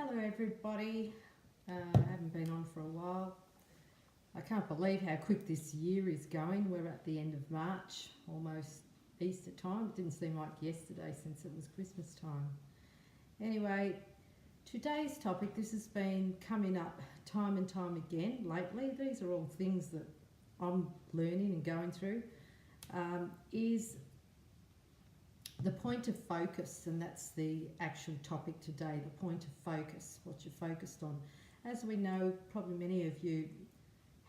Hello everybody, I haven't been on for a while. I can't believe how quick this year is going. We're at the end of March, almost Easter time. It didn't seem like yesterday since it was Christmas time. Anyway, today's topic, this has been coming up time and time again lately. These are all things that I'm learning and going through, is the point of focus, and that's the actual topic today, the point of focus, what you're focused on. As we know, probably many of you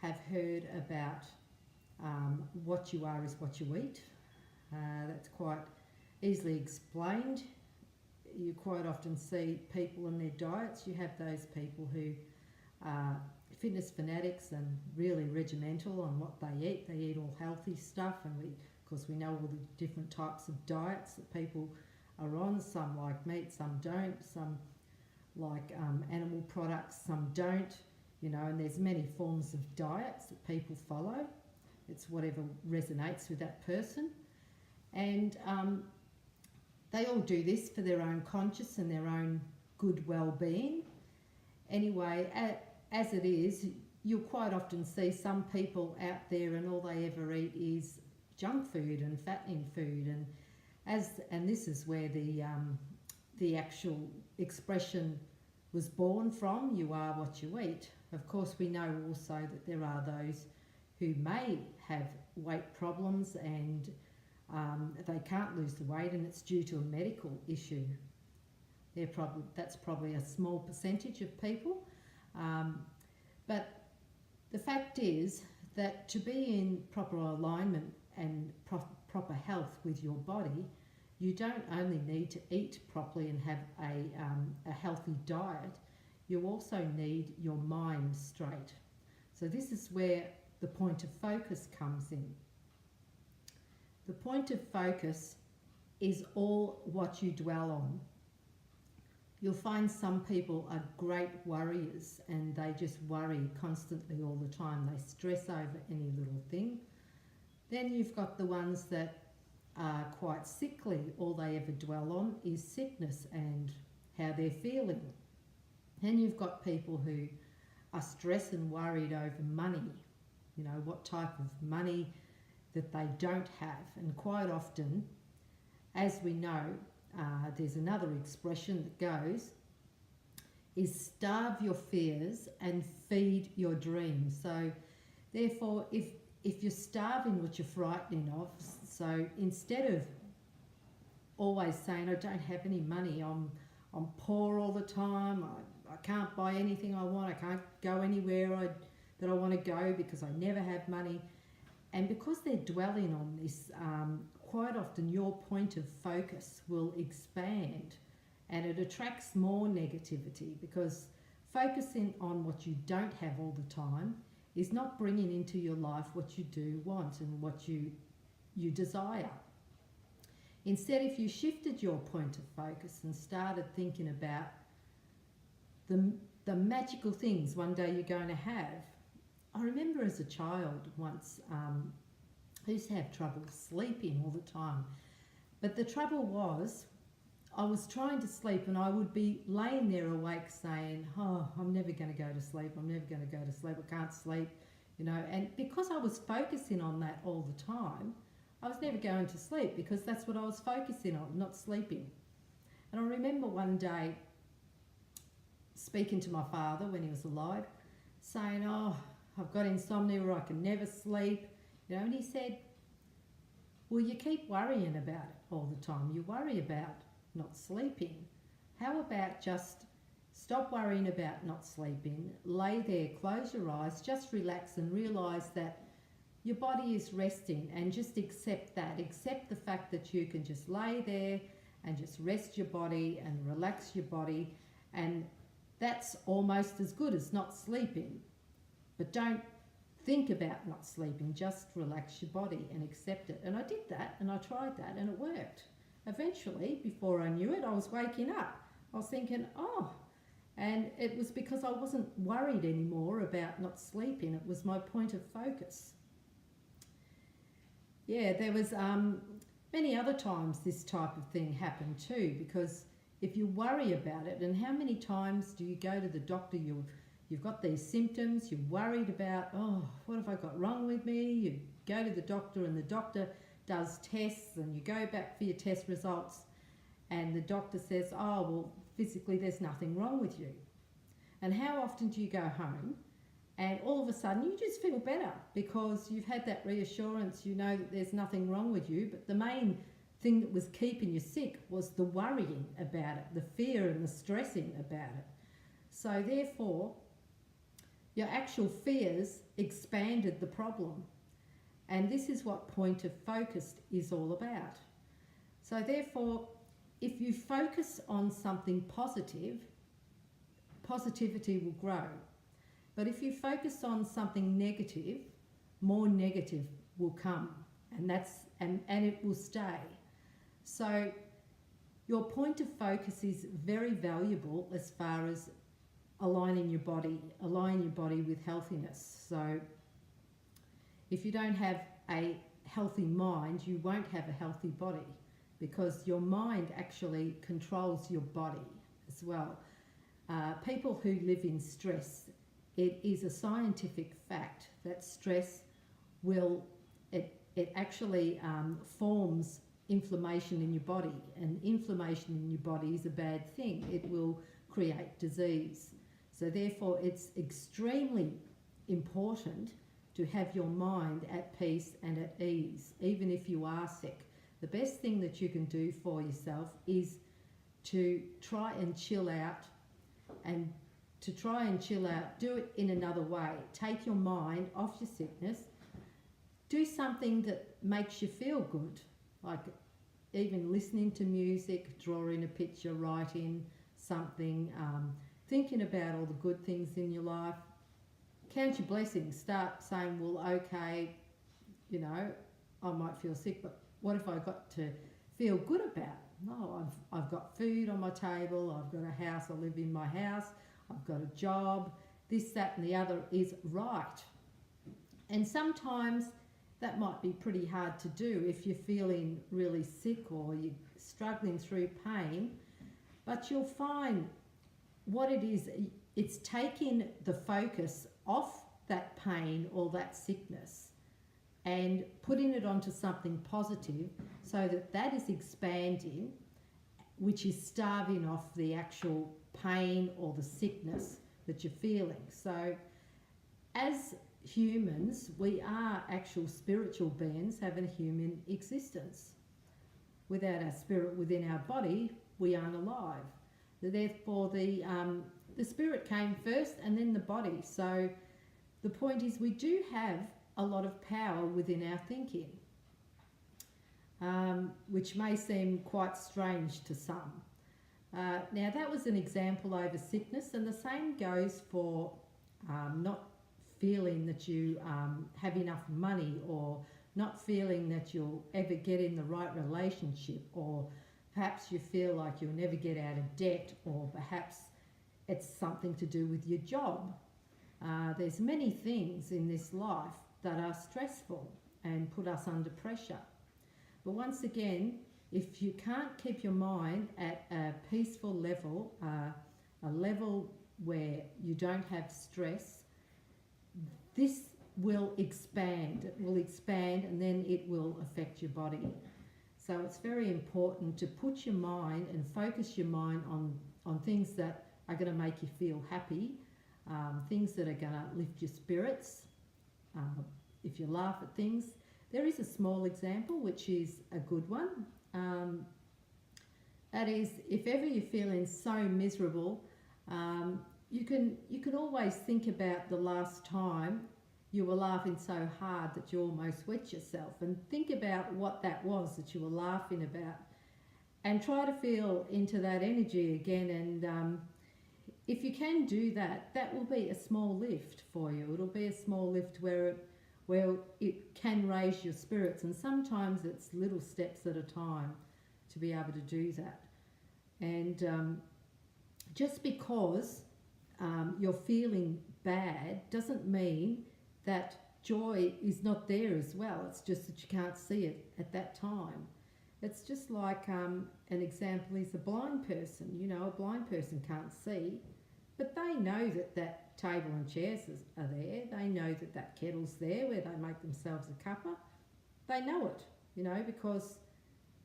have heard about what you are is what you eat. That's quite easily explained. You quite often see people and their diets. You have those people who are fitness fanatics and really regimental on what they eat. They eat all healthy stuff, and of course we know all the different types of diets that people are on. Some like meat, some don't. Some like animal products, some don't. You know, and there's many forms of diets that people follow. It's whatever resonates with that person. And they all do this for their own conscience and their own good well-being. Anyway, as it is, you'll quite often see some people out there and all they ever eat is junk food and fattening food, and this is where the actual expression was born from. You are what you eat. Of course, we know also that there are those who may have weight problems and they can't lose the weight, and it's due to a medical issue. That's probably a small percentage of people, but the fact is that to be in proper alignment and proper health with your body, you don't only need to eat properly and have a healthy diet, you also need your mind straight. So this is where the point of focus comes in. The point of focus is all what you dwell on. You'll find some people are great worriers and they just worry constantly all the time. They stress over any little thing. Then you've got the ones that are quite sickly. All they ever dwell on is sickness and how they're feeling. Then you've got people who are stressed and worried over money. You know, what type of money that they don't have. And quite often, as we know, there's another expression that goes, is starve your fears and feed your dreams. So therefore, if you're starving what you're frightening of, so instead of always saying, I don't have any money, I'm poor all the time, I can't buy anything I want, I can't go anywhere that I want to go because I never have money. And because they're dwelling on this, quite often your point of focus will expand and it attracts more negativity, because focusing on what you don't have all the time is not bringing into your life what you do want and what you desire. Instead, if you shifted your point of focus and started thinking about the magical things one day you're going to have. I remember as a child once, I used to have trouble sleeping all the time. But the trouble was, I was trying to sleep and I would be laying there awake saying, oh, I'm never going to go to sleep, I'm never going to go to sleep, I can't sleep, you know. And because I was focusing on that all the time, I was never going to sleep because that's what I was focusing on, not sleeping. And I remember one day speaking to my father when he was alive, saying, oh, I've got insomnia or I can never sleep, you know. And he said, well, you keep worrying about it all the time. You worry about not sleeping. How about just stop worrying about not sleeping, lay there, close your eyes, just relax and realise that your body is resting, and just accept that. Accept the fact that you can just lay there and just rest your body and relax your body, and that's almost as good as not sleeping. But don't think about not sleeping, just relax your body and accept it. And I did that and I tried that and it worked. Eventually, before I knew it, I was waking up. I was thinking, oh, and it was because I wasn't worried anymore about not sleeping. It was my point of focus. Yeah, there was many other times this type of thing happened too, because if you worry about it, and how many times do you go to the doctor, you've got these symptoms, you're worried about, oh, what have I got wrong with me? You go to the doctor and the doctor does tests and you go back for your test results and the doctor says, oh, well, physically there's nothing wrong with you. And how often do you go home and all of a sudden you just feel better because you've had that reassurance, you know that there's nothing wrong with you, but the main thing that was keeping you sick was the worrying about it, the fear and the stressing about it. So therefore, your actual fears expanded the problem. And this is what point of focus is all about. So therefore, if you focus on something positive, positivity will grow. But if you focus on something negative, more negative will come, and it will stay. So your point of focus is very valuable as far as aligning your body with healthiness. So if you don't have a healthy mind, you won't have a healthy body, because your mind actually controls your body as well. People who live in stress, it is a scientific fact that stress it actually forms inflammation in your body, and inflammation in your body is a bad thing. It will create disease. So therefore it's extremely important to have your mind at peace and at ease, even if you are sick. The best thing that you can do for yourself is to try and chill out, and do it in another way. Take your mind off your sickness. Do something that makes you feel good, like even listening to music, drawing a picture, writing something, thinking about all the good things in your life. Count your blessings. Start saying, well, okay, you know, I might feel sick, but what have I got to feel good about? No, I've got food on my table, I've got a house, I live in my house, I've got a job, this, that and the other is right. And sometimes that might be pretty hard to do if you're feeling really sick or you're struggling through pain, but you'll find what it is, it's taking the focus off that pain or that sickness and putting it onto something positive, so that is expanding, which is starving off the actual pain or the sickness that you're feeling. So as humans, we are actual spiritual beings having a human existence. Without our spirit within our body, we aren't alive. Therefore, the spirit came first and then the body. So the point is, we do have a lot of power within our thinking, which may seem quite strange to some. Now that was an example over sickness, and the same goes for not feeling that you have enough money, or not feeling that you'll ever get in the right relationship, or perhaps you feel like you'll never get out of debt, or perhaps it's something to do with your job. There's many things in this life that are stressful and put us under pressure. But once again, if you can't keep your mind at a peaceful level, a level where you don't have stress, this will expand. It will expand and then it will affect your body. So it's very important to put your mind and focus your mind on things that are going to make you feel happy, things that are going to lift your spirits. If you laugh at things, there is a small example which is a good one. That is, if ever you're feeling so miserable, you can always think about the last time you were laughing so hard that you almost wet yourself, and think about what that was that you were laughing about, and try to feel into that energy again. And if you can do that, that will be a small lift for you. It'll be a small lift where it can raise your spirits, and sometimes it's little steps at a time to be able to do that. And just because you're feeling bad doesn't mean that joy is not there as well. It's just that you can't see it at that time. It's just like an example is a blind person. You know, a blind person can't see, but they know that that table and chairs are there. They know that that kettle's there where they make themselves a cuppa. They know it, you know, because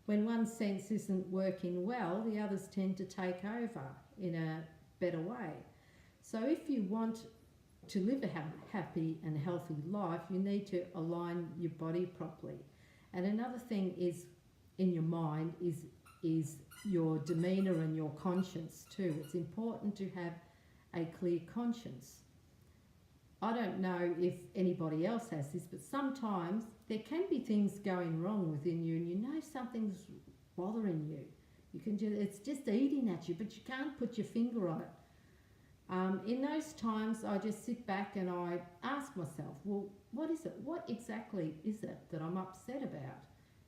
when one sense isn't working well, the others tend to take over in a better way. So if you want to live a happy and healthy life, you need to align your body properly. And another thing is in your mind is your demeanour and your conscience too. It's important to have a clear conscience. I don't know if anybody else has this, but sometimes there can be things going wrong within you and you know something's bothering you. It's just eating at you, but you can't put your finger on it. In those times, I just sit back and I ask myself, well, what is it? What exactly is it that I'm upset about?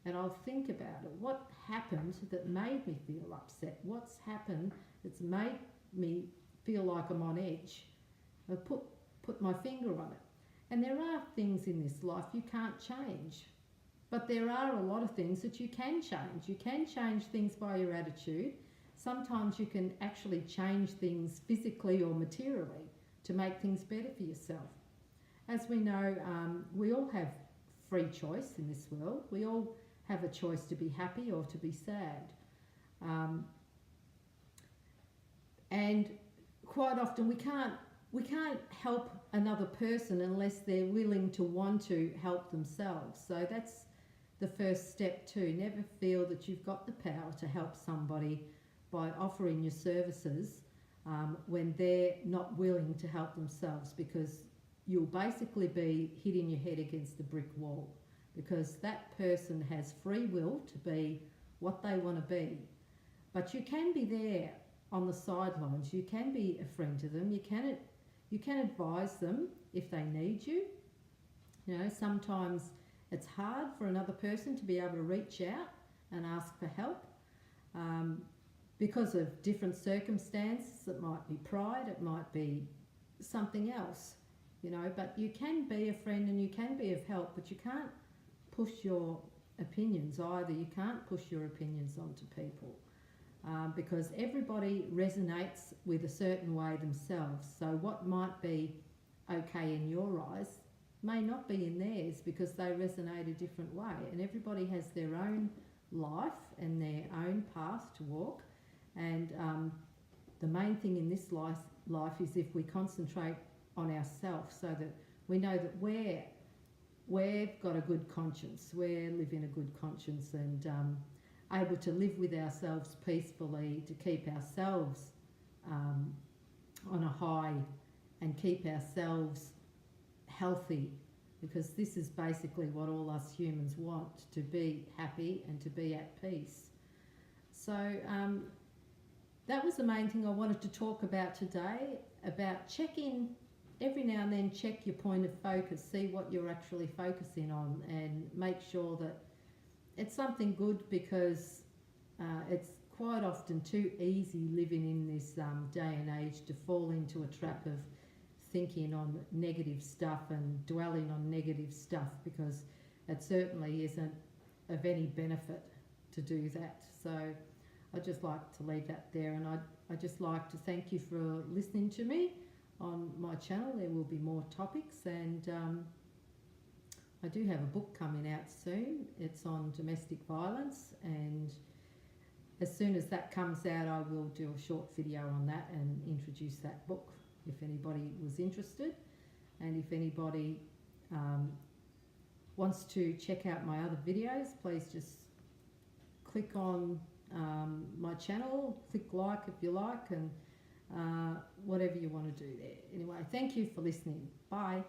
And I'll think about it. What happened that made me feel upset? What's happened that's made me feel like I'm on edge? I put my finger on it. And there are things in this life you can't change. But there are a lot of things that you can change. You can change things by your attitude. Sometimes you can actually change things physically or materially to make things better for yourself. As we know, we all have free choice in this world. We all have a choice to be happy or to be sad. And quite often we can't help another person unless they're willing to want to help themselves. So that's the first step too. Never feel that you've got the power to help somebody by offering your services when they're not willing to help themselves, because you'll basically be hitting your head against the brick wall, because that person has free will to be what they want to be. But you can be there on the sidelines. You can be a friend to them. You can advise them if they need you. You know, sometimes it's hard for another person to be able to reach out and ask for help because of different circumstances. It might be pride, it might be something else, you know, but you can be a friend and you can be of help, but you can't push your opinions either. You can't push your opinions onto people because everybody resonates with a certain way themselves. So what might be okay in your eyes may not be in theirs, because they resonate a different way, and everybody has their own life and their own path to walk. And the main thing in this life is if we concentrate on ourselves, so that we know that we've got a good conscience, we're living a good conscience, and able to live with ourselves peacefully, to keep ourselves on a high and keep ourselves healthy, because this is basically what all us humans want, to be happy and to be at peace. So that was the main thing I wanted to talk about today, about checking every now and then, check your point of focus, see what you're actually focusing on, and make sure that it's something good, because it's quite often too easy living in this day and age to fall into a trap of thinking on negative stuff and dwelling on negative stuff, because it certainly isn't of any benefit to do that. So I'd just like to leave that there, and I'd just like to thank you for listening to me on my channel. There will be more topics, and I do have a book coming out soon. It's on domestic violence, and as soon as that comes out, I will do a short video on that and introduce that book if anybody was interested. And if anybody wants to check out my other videos, please just click on my channel, click like if you like, and whatever you want to do there. Anyway, thank you for listening. Bye.